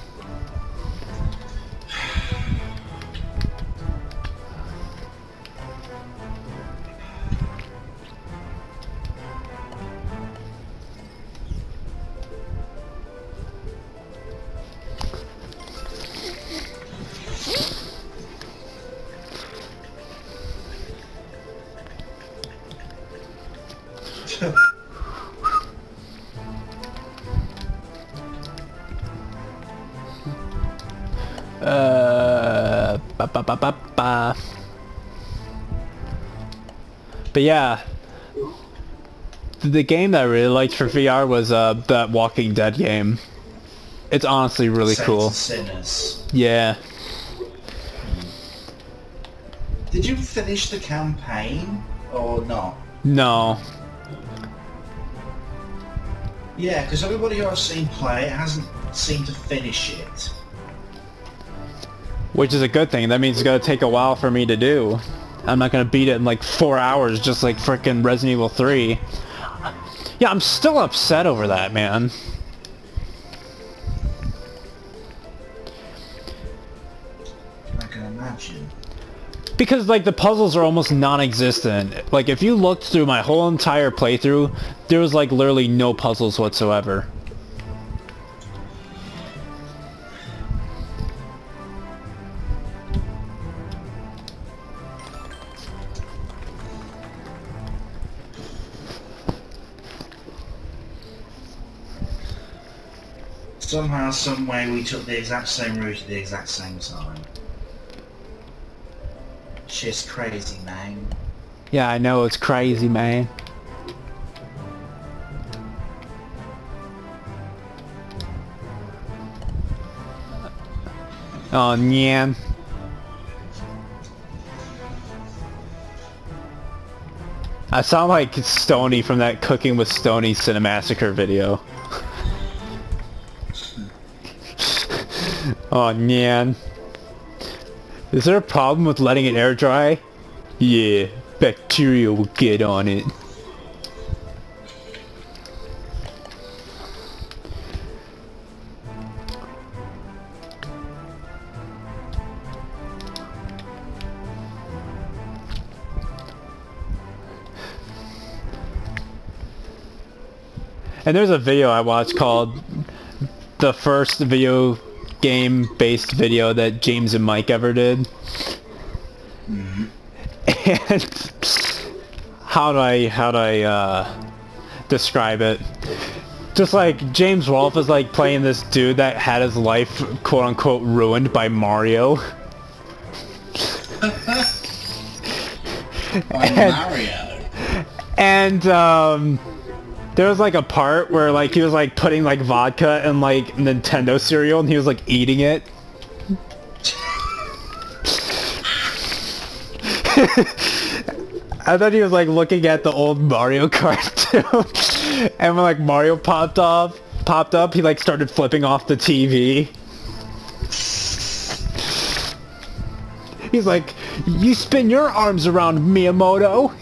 Ba. But yeah, the game that I really liked for VR was that Walking Dead game. It's honestly really cool. Sinners. Yeah. Did you finish the campaign or not? No. Yeah, because everybody who I've seen play it hasn't seemed to finish it. Which is a good thing. That means it's gonna take a while for me to do. I'm not gonna beat it in like 4 hours just like frickin' Resident Evil 3. Yeah, I'm still upset over that, man. I can imagine. Because like the puzzles are almost non-existent. Like if you looked through my whole entire playthrough, there was like literally no puzzles whatsoever. Somehow, someway, we took the exact same route at the exact same time. Shit's crazy, man. Yeah, I know, it's crazy, man. Oh, nyan. I sound like Stony from that Cooking with Stony Cinemassacre video. Oh, nyan. Is there a problem with letting it air dry? Yeah, bacteria will get on it. And there's a video I watched called the first video game based video that James and Mike ever did. Mm-hmm. And how do I describe it? Just like James Rolfe is like playing this dude that had his life quote unquote ruined by Mario. Mario. And there was like a part where like he was like putting like vodka in like Nintendo cereal and he was like eating it. I thought he was like looking at the old Mario cartoon and when like Mario popped popped up, he like started flipping off the TV. He's like, "You spin your arms around, Miyamoto."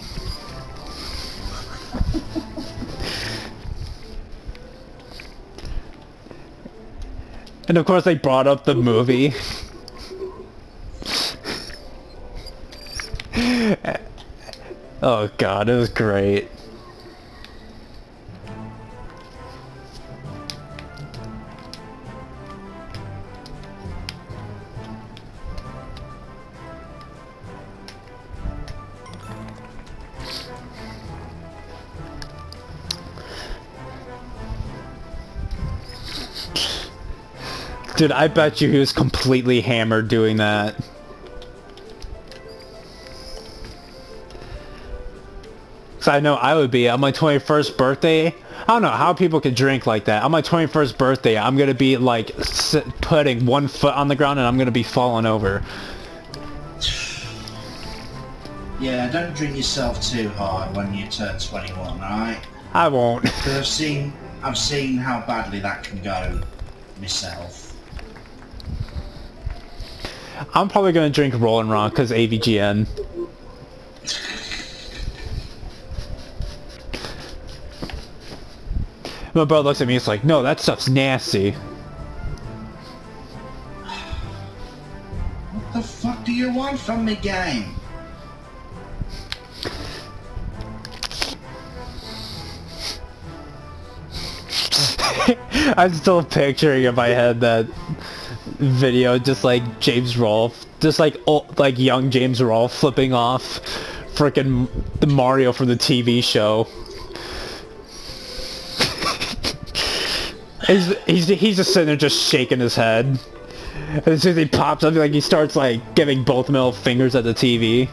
And of course they brought up the movie. Oh god, it was great. Dude, I bet you he was completely hammered doing that. So I know I would be on my 21st birthday. I don't know how people could drink like that. On my 21st birthday, I'm gonna be like putting one foot on the ground and I'm gonna be falling over. Yeah, don't drink yourself too hard when you turn 21, alright? I won't. Because I've seen how badly that can go myself. I'm probably gonna drink Rollin' Rock because AVGN. My brother looks at me, he's like, "No, that stuff's nasty." What the fuck do you want from me, game? I'm still picturing in my head that video, just like James Rolfe, just like old, like young James Rolfe flipping off frickin' the Mario from the TV show. He's just sitting there just shaking his head. As soon as he pops up, like he starts like giving both middle fingers at the TV.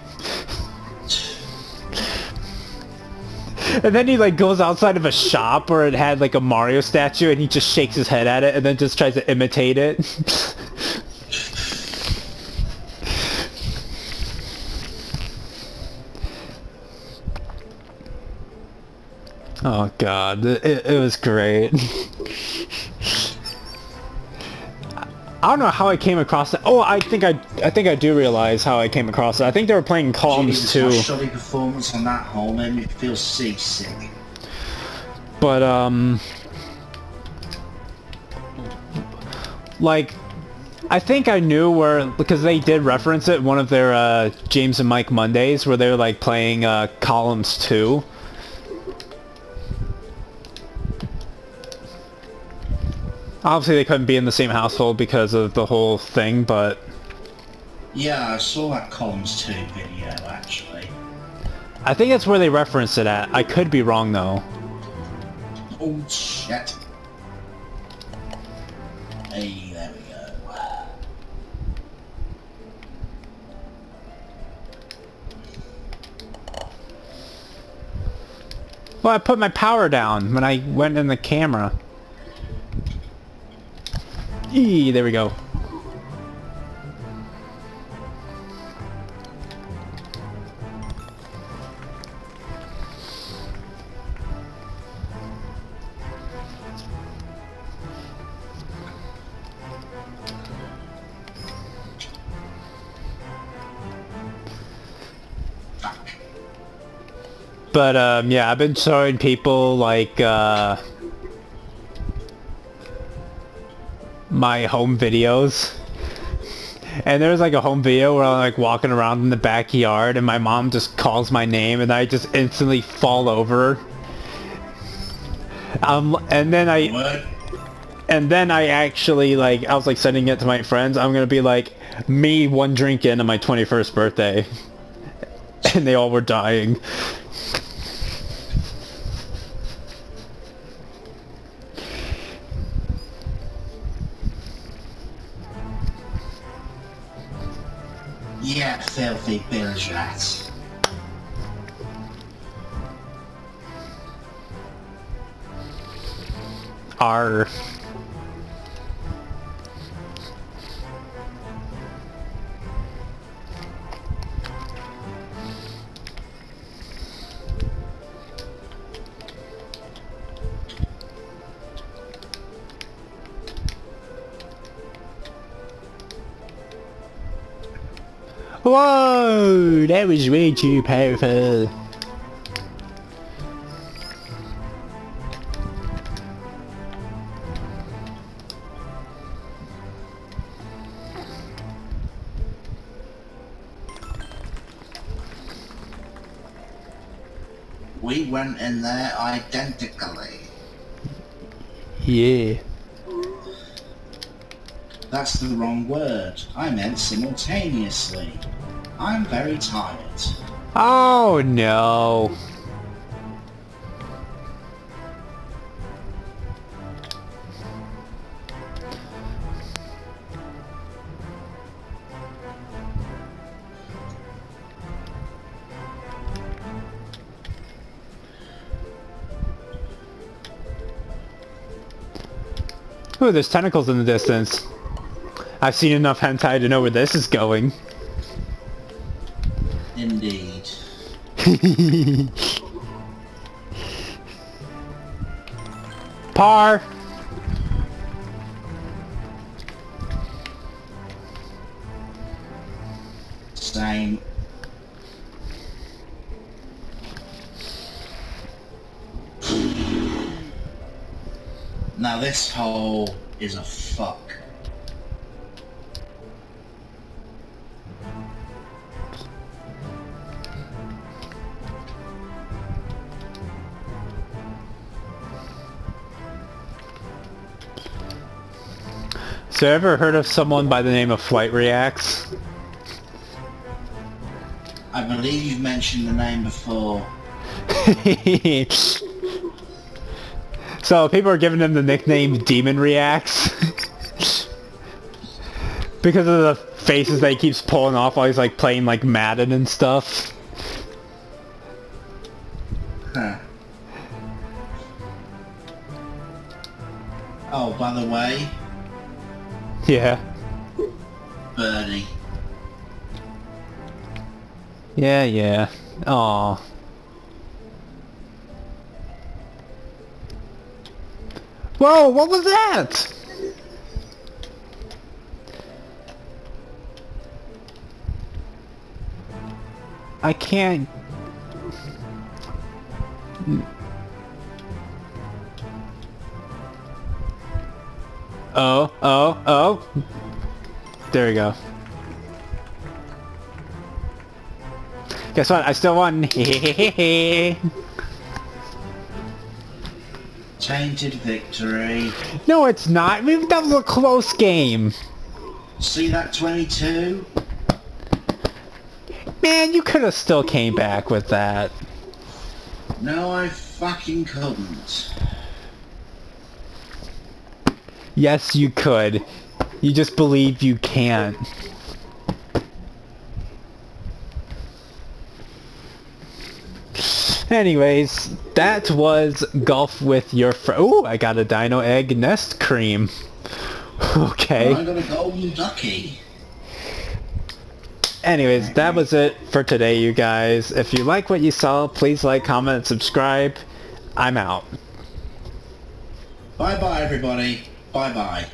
And then he like goes outside of a shop where it had like a Mario statue and he just shakes his head at it and then just tries to imitate it. Oh god, it was great. I don't know how I came across it. Oh, I think I do realize how I came across it. I think they were playing Columns 2. The shoddy performance on that whole made me feel seasick. But like, I think I knew where, because they did reference it in one of their James and Mike Mondays where they were like playing Columns 2. Obviously they couldn't be in the same household because of the whole thing, but... Yeah, I saw that Columns 2 video, actually. I think that's where they referenced it at. I could be wrong, though. Oh, shit. Hey, there we go. Well, I put my power down when I went in the camera. There we go. But yeah, I've been showing people like my home videos, and there's like a home video where I'm like walking around in the backyard and my mom just calls my name and I just instantly fall over. And then I actually, like, I was like sending it to my friends. I'm gonna be like, me one drink in on my 21st birthday, and they all were dying. Yeah, filthy bilge rats. R. Whoa! That was way too powerful. We went in there identically. Yeah. That's the wrong word. I meant simultaneously. I'm very tired. Oh no. Ooh, there's tentacles in the distance. I've seen enough hentai to know where this is going. Indeed. Par! Same. Now this hole is a fuck. So ever heard of someone by the name of Flight Reacts? I believe you've mentioned the name before. So people are giving him the nickname Demon Reacts. Because of the faces that he keeps pulling off while he's like playing like Madden and stuff. Huh. Oh, by the way, Yeah. Birdie. Yeah. Aw. Whoa, what was that? I can't... Oh. There we go. Guess what? I still won. Tainted victory. No, it's not. I mean, that was a close game. See that 22? Man, you could have still came back with that. No, I fucking couldn't. Yes, you could. You just believe you can't. Anyways, that was Golf with Your Friend. Ooh, I got a Dino Egg Nest Cream. Okay. I got a golden ducky. Anyways, that was it for today, you guys. If you like what you saw, please like, comment, and subscribe. I'm out. Bye bye everybody. Bye bye.